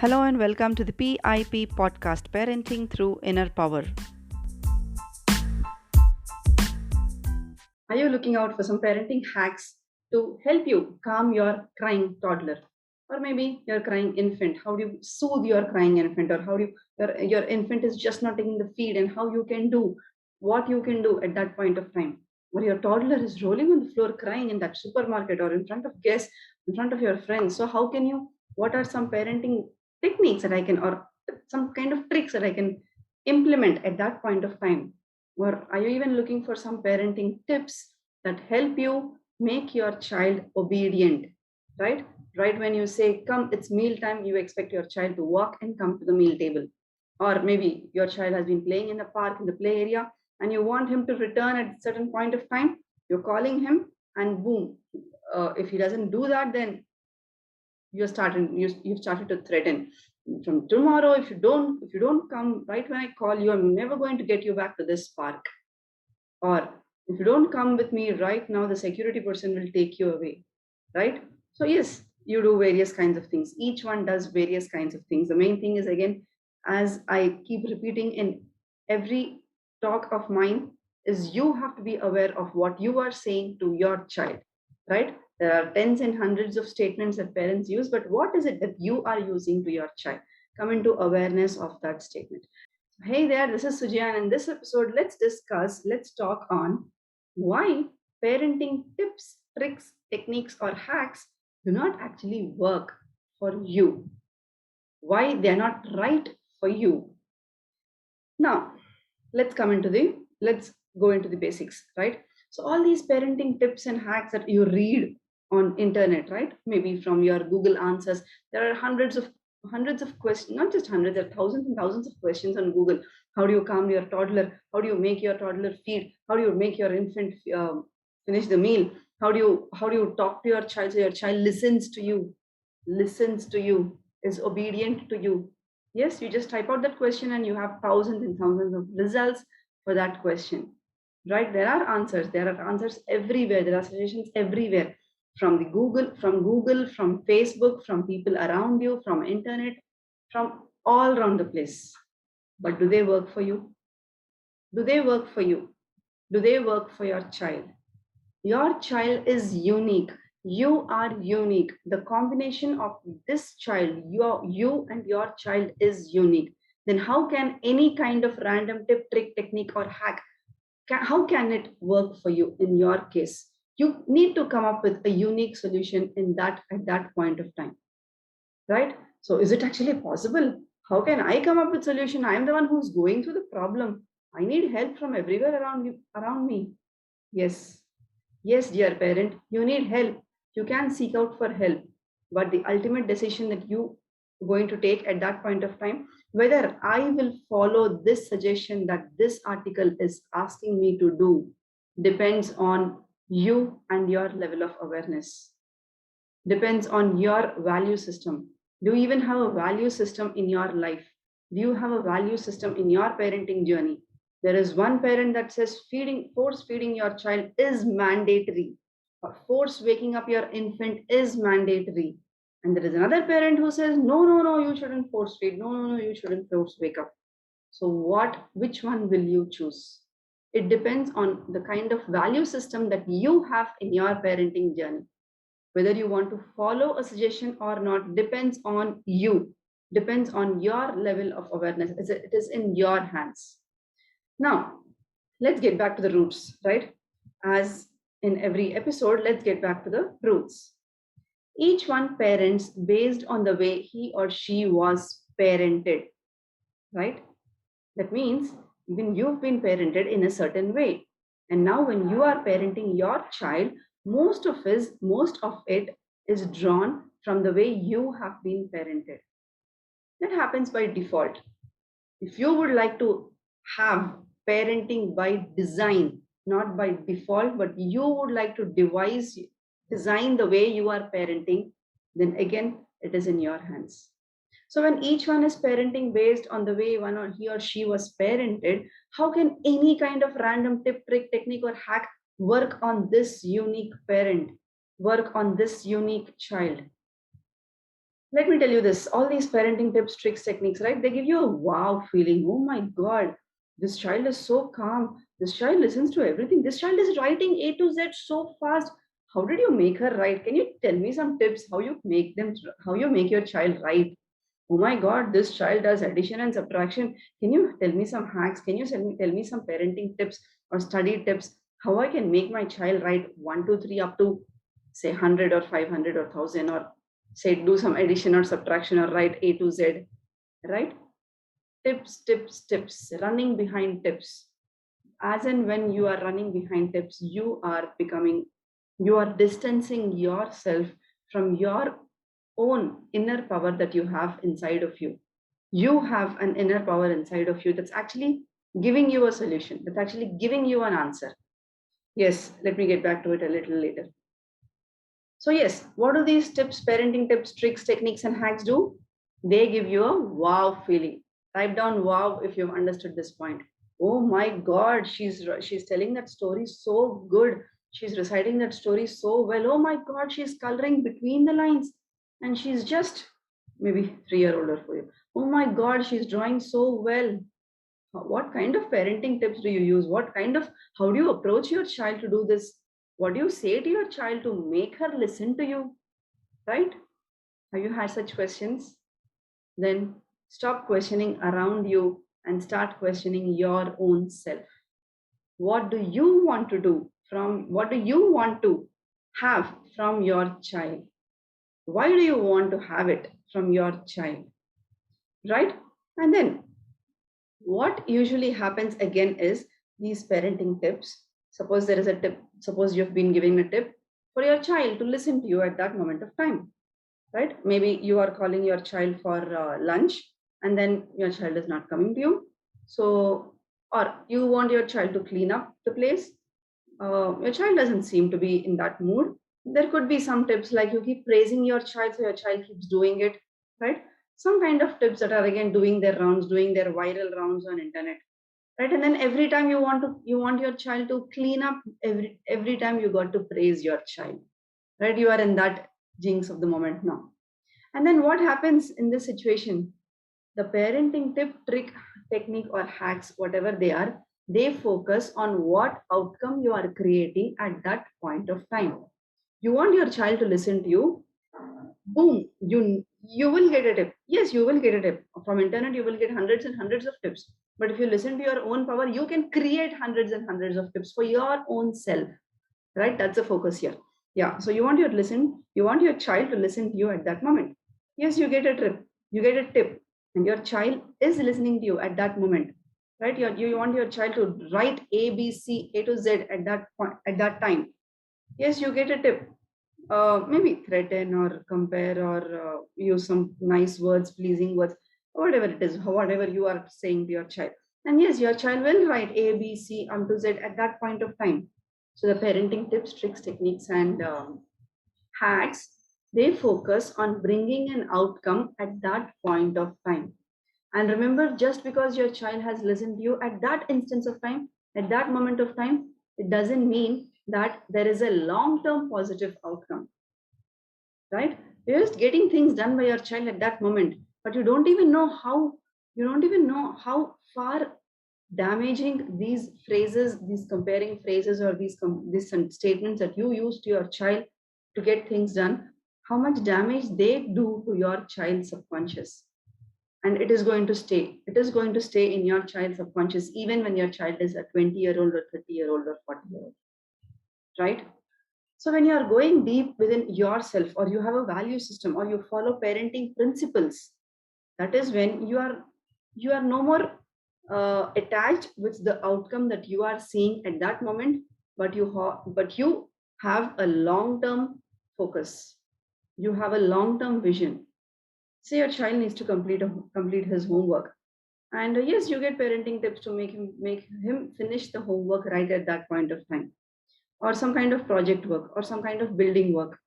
Hello and welcome to the PIP podcast, Parenting Through Inner Power. Are you looking out for some parenting hacks to help you calm your crying toddler? Or maybe your crying infant? How do you soothe your crying infant? Or how do your infant is just not taking the feed, and how you can do what you can do at that point of time? Or your toddler is rolling on the floor crying in that supermarket or in front of guests, in front of your friends. So, how can you? What are some parenting techniques that I can, or some kind of tricks that I can implement at that point of time? Or are you even looking for some parenting tips that help you make your child obedient? Right? Right when you say, come, it's meal time, you expect your child to walk and come to the meal table. Or maybe your child has been playing in the park, in the play area, and you want him to return at a certain point of time. You're calling him, and boom. If he doesn't do that, then you've started to threaten. From tomorrow, if you don't come right when I call you, I'm never going to get you back to this park. Or if you don't come with me right now, the security person will take you away. Right? So yes, you do various kinds of things. Each one does various kinds of things. The main thing is, again, as I keep repeating in every talk of mine, is you have to be aware of what you are saying to your child. Right? There are tens and hundreds of statements that parents use, but what is it that you are using to your child? Come into awareness of that statement. Hey there, this is Sujya, and in this episode, let's talk on why parenting tips, tricks, techniques, or hacks do not actually work for you. Why they're not right for you. Now, let's go into the basics, right? So all these parenting tips and hacks that you read on internet, right? Maybe from your Google answers, there are hundreds of questions, not just hundreds, there are thousands and thousands of questions on Google. How do you calm your toddler? How do you make your toddler feed? How do you make your infant finish the meal? How do you talk to your child so your child listens to you, is obedient to you? Yes, you just type out that question and you have thousands and thousands of results for that question. Right? There are answers everywhere. There are suggestions everywhere, from Facebook, from people around you, from internet, from all around the place. But do they work for you? Do they work for you? Do they work for your child? Your child is unique. You are unique. The combination of this child, you and your child, is unique. Then how can any kind of random tip, trick, technique, or hack, how can it work for you in your case? You need to come up with a unique solution in that at that point of time, right? So is it actually possible? How can I come up with solution? I am the one who's going through the problem. I need help from everywhere around me. Yes. Yes, dear parent, you need help. You can seek out for help. But the ultimate decision that you are going to take at that point of time, whether I will follow this suggestion that this article is asking me to do, depends on you and your level of awareness. Depends on your value system. Do you even have a value system in your life? Do you have a value system in your parenting journey? There is one parent that says force feeding your child is mandatory, or force waking up your infant is mandatory. And there is another parent who says, no, no, no, you shouldn't force feed. No, no, no, you shouldn't force wake up. So which one will you choose? It depends on the kind of value system that you have in your parenting journey. Whether you want to follow a suggestion or not depends on you, depends on your level of awareness. It is in your hands. Now, let's get back to the roots, right? As in every episode, let's get back to the roots. Each one parents based on the way he or she was parented, right? That means even you've been parented in a certain way. And now when you are parenting your child, most of it is drawn from the way you have been parented. That happens by default. If you would like to have parenting by design, not by default, but you would like to design the way you are parenting, then again, it is in your hands. So when each one is parenting based on the way one or he or she was parented, how can any kind of random tip, trick, technique, or hack work on this unique parent, work on this unique child? Let me tell you this, all these parenting tips, tricks, techniques, right? They give you a wow feeling. Oh my God, this child is so calm. This child listens to everything. This child is writing A to Z so fast. How did you make her write? Can you tell me some tips how you make them, how you make your child write? Oh my God, this child does addition and subtraction. Can you tell me some hacks? Can you tell me some parenting tips or study tips? How I can make my child write 1, 2, 3 up to say 100 or 500 or 1000, or say do some addition or subtraction or write A to Z, right? Tips, tips, tips, running behind tips. As and when you are running behind tips, you are distancing yourself from your own inner power that you have inside of you. You have an inner power inside of you that's actually giving you a solution, that's actually giving you an answer. Yes, let me get back to it a little later. So, yes, what do these tips, parenting tips, tricks, techniques, and hacks do? They give you a wow feeling. Type down wow if you've understood this point. Oh my God, she's telling that story so good. She's reciting that story so well. Oh my God, she's coloring between the lines, and she's just maybe 3 year older for you. Oh my God, she's drawing so well. What kind of parenting tips do you use? How do you approach your child to do this? What do you say to your child to make her listen to you? Right? Have you had such questions? Then stop questioning around you and start questioning your own self. What do you want to do what do you want to have from your child? Why do you want to have it from your child? Right? And then what usually happens again is these parenting tips. Suppose there is a tip, suppose you've been giving a tip for your child to listen to you at that moment of time, right? Maybe you are calling your child for lunch, and then your child is not coming to you. So, or you want your child to clean up the place. Your child doesn't seem to be in that mood. There could be some tips like you keep praising your child, so your child keeps doing it, right? Some kind of tips that are again doing their rounds, doing their viral rounds on internet, right? And then every time you want your child to clean up, every time you got to praise your child, right? You are in that jinx of the moment now. And then what happens in this situation? The parenting tip, trick, technique, or hacks, whatever they are, they focus on what outcome you are creating at that point of time. You want your child to listen to you, boom, you will get a tip. Yes, you will get a tip from internet. You will get hundreds and hundreds of tips. But if you listen to your own power, you can create hundreds and hundreds of tips for your own self, right? That's the focus here. Yeah, so you want your child to listen to you at that moment. Yes, you get a tip, and your child is listening to you at that moment, right? You want your child to write A to Z at that point, at that time. Yes, you get a tip. Maybe threaten or compare or use some nice words, pleasing words, whatever it is, whatever you are saying to your child. And yes, your child will write A, B, C, to Z at that point of time. So the parenting tips, tricks, techniques, and hacks, they focus on bringing an outcome at that point of time. And remember, just because your child has listened to you at that instance of time, at that moment of time, it doesn't mean that there is a long term positive outcome, right? You're just getting things done by your child at that moment, but you don't even know how far damaging these phrases, these comparing phrases, or these statements that you use to your child to get things done, how much damage they do to your child's subconscious. And it is going to stay in your child's subconscious even when your child is a 20-year-old or 30-year-old or 40-year-old, right? So when you are going deep within yourself, or you have a value system, or you follow parenting principles, that is when you are no more attached with the outcome that you are seeing at that moment, but you have a long term focus. You have a long term vision. Say your child needs to complete his homework, and yes, you get parenting tips to make him finish the homework right at that point of time, or some kind of project work, or some kind of building work.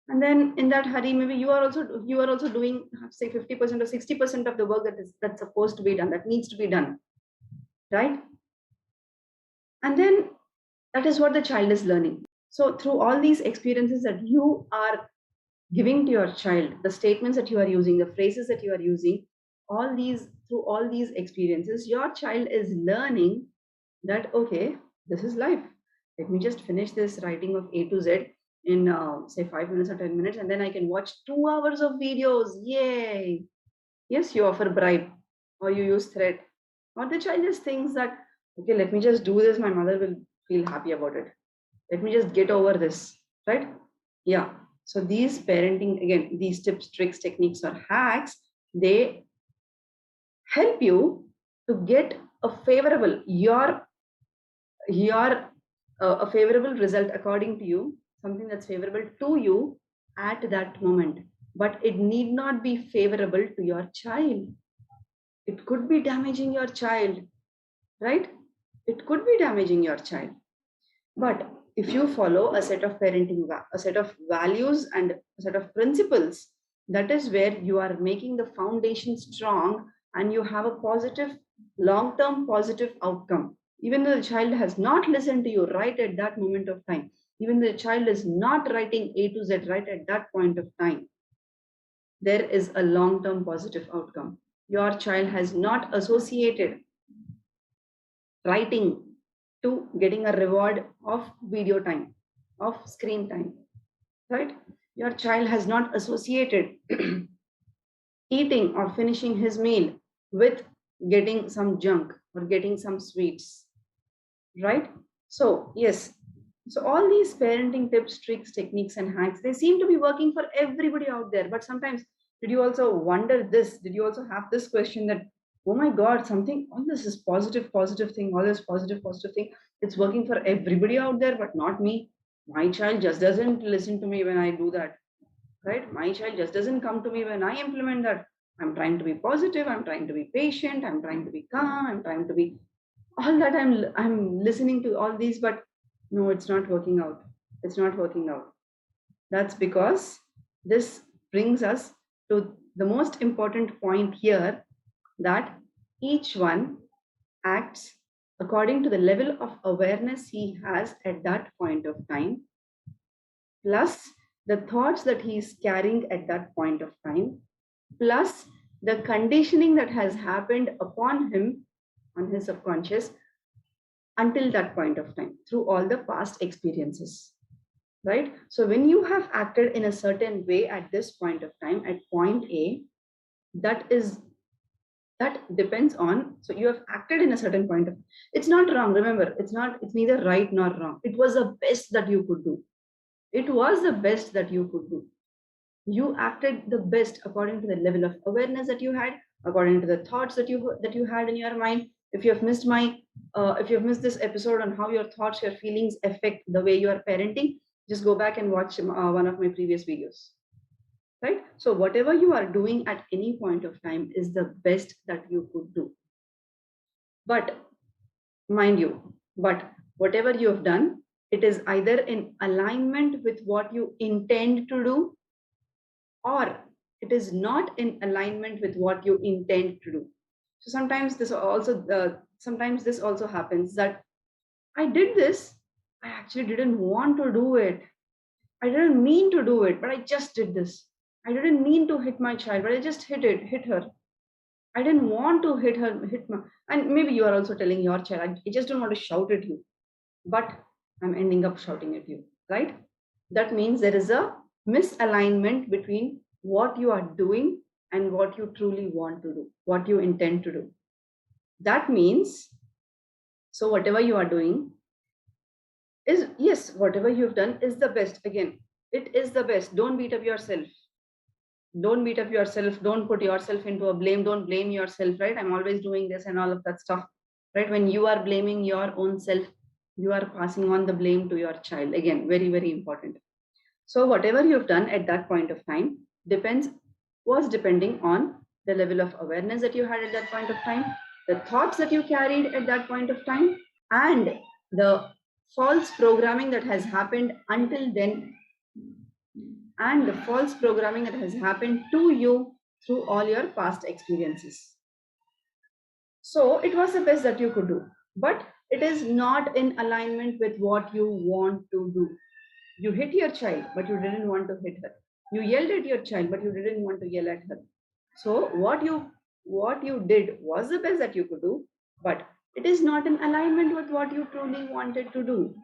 And then in that hurry, maybe you are also doing, say, 50% or 60% of the work that's supposed to be done, that needs to be done, right? And then that is what the child is learning. So through all these experiences that you are giving to your child, the statements that you are using, the phrases that you are using, through all these experiences, your child is learning that, okay, this is life. Let me just finish this writing of A to Z in say 5 minutes or 10 minutes, and then I can watch 2 hours of videos. Yay! Yes, you offer bribe or you use threat, or the child just thinks that, okay, let me just do this. My mother will feel happy about it. Let me just get over this, right? Yeah. So these parenting, again, these tips, tricks, techniques, or hacks, they help you to get a favorable your a favorable result according to you, something that's favorable to you at that moment. But it need not be favorable to your child. It could be damaging your child, right? It could be damaging your child. But if you follow a set of a set of values and a set of principles, that is where you are making the foundation strong and you have a positive, long term positive outcome. Even though the child has not listened to you right at that moment of time, even though the child is not writing A to Z right at that point of time, there is a long term positive outcome. Your child has not associated writing to getting a reward of video time, of screen time, right? Your child has not associated eating or finishing his meal with getting some junk or getting some sweets, right? So, yes. So, all these parenting tips, tricks, techniques, and hacks, they seem to be working for everybody out there. But sometimes, did you also wonder this? Did you also have this question that, oh my God, something, all this is positive, positive thing, all this positive, positive thing, it's working for everybody out there, but not me. My child just doesn't listen to me when I do that, right? My child just doesn't come to me when I implement that. I'm trying to be positive, I'm trying to be patient, I'm trying to be calm, I'm trying to be all that. I'm listening to all these, but no, it's not working out. It's not working out. That's because this brings us to the most important point here, that each one acts according to the level of awareness he has at that point of time, plus the thoughts that he is carrying at that point of time, plus the conditioning that has happened upon him on his subconscious until that point of time through all the past experiences, right? So when you have acted in a certain way at this point of time at point A, that is, that depends on, so you have acted in a certain point of, it's not wrong, remember, it's neither right nor wrong, it was the best that you could do. It was the best that you could do. You acted the best according to the level of awareness that you had, according to the thoughts that you had in your mind. If you have missed my if you have missed this episode on how your thoughts, your feelings affect the way you are parenting, just go back and watch one of my previous videos, right? So whatever you are doing at any point of time is the best that you could do. But mind you, but whatever you have done, it is either in alignment with what you intend to do, or it is not in alignment with what you intend to do. So sometimes this also happens that I did this, I actually didn't want to do it, I didn't mean to do it, but I just did this. I didn't mean to hit my child, but I just hit her. I didn't want to hit my, and maybe you are also telling your child, I just don't want to shout at you, but I'm ending up shouting at you, right? That means there is a misalignment between what you are doing and what you truly want to do, what you intend to do. That means, so whatever you are doing is, yes, whatever you've done is the best. Again, it is the best. Don't beat up yourself. Don't beat up yourself. Don't put yourself into a blame. Don't blame yourself, right? I'm always doing this and all of that stuff, right? When you are blaming your own self, you are passing on the blame to your child. Again, very, very important. So whatever you've done at that point of time was depending on the level of awareness that you had at that point of time, the thoughts that you carried at that point of time, and the false programming that has happened until then, and the false programming that has happened to you through all your past experiences. So it was the best that you could do, but it is not in alignment with what you want to do. You hit your child, but you didn't want to hit her. You yelled at your child, but you didn't want to yell at her. So what you did was the best that you could do, but it is not in alignment with what you truly wanted to do.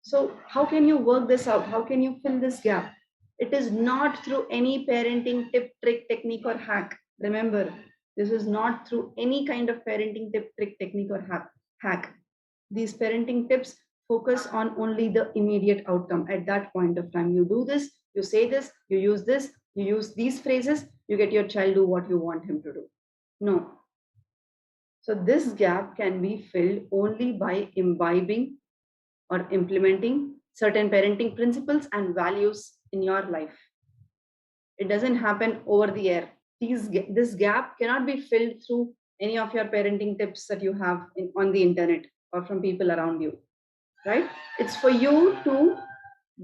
So how can you work this out? How can you fill this gap? It is not through any parenting tip, trick, technique, or hack. Remember, this is not through any kind of parenting tip, trick, technique, or hack. These parenting tips focus on only the immediate outcome at that point of time. You do this, you say this, you use these phrases, you get your child do what you want him to do. No. So this gap can be filled only by imbibing or implementing certain parenting principles and values in your life. It doesn't happen over the air. This gap cannot be filled through any of your parenting tips that you have on the internet or from people around you, right? It's for you to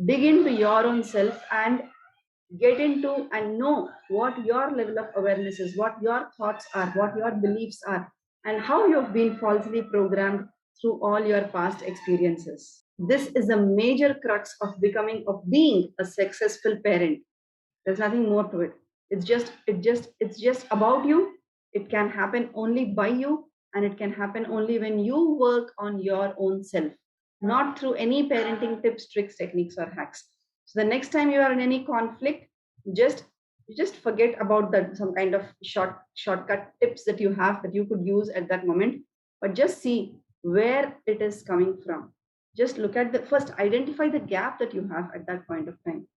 dig into your own self and get into and know what your level of awareness is, what your thoughts are, what your beliefs are, and how you've been falsely programmed through all your past experiences. This is a major crux of being a successful parent. There's nothing more to it. It's just about you. It can happen only by you, and it can happen only when you work on your own self, not through any parenting tips, tricks, techniques, or hacks. So the next time you are in any conflict, just just forget about that some kind of shortcut tips that you have that you could use at that moment, but just see where it is coming from. Just look at the first, identify the gap that you have at that point of time,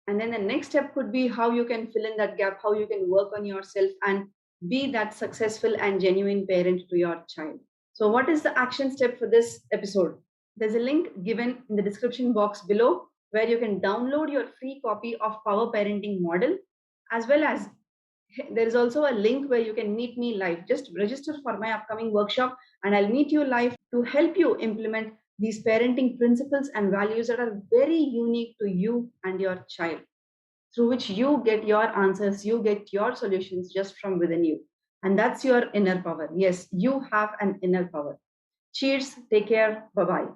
and then the next step could be how you can fill in that gap, how you can work on yourself and be that successful and genuine parent to your child. So, what is the action step for this episode? There's a link given in the description box below where you can download your free copy of Power Parenting Model, as well as there is also a link where you can meet me live. Just register for my upcoming workshop, and I'll meet you live to help you implement these parenting principles and values that are very unique to you and your child, through which you get your answers, you get your solutions just from within you. And that's your inner power. Yes, you have an inner power. Cheers, take care, bye bye.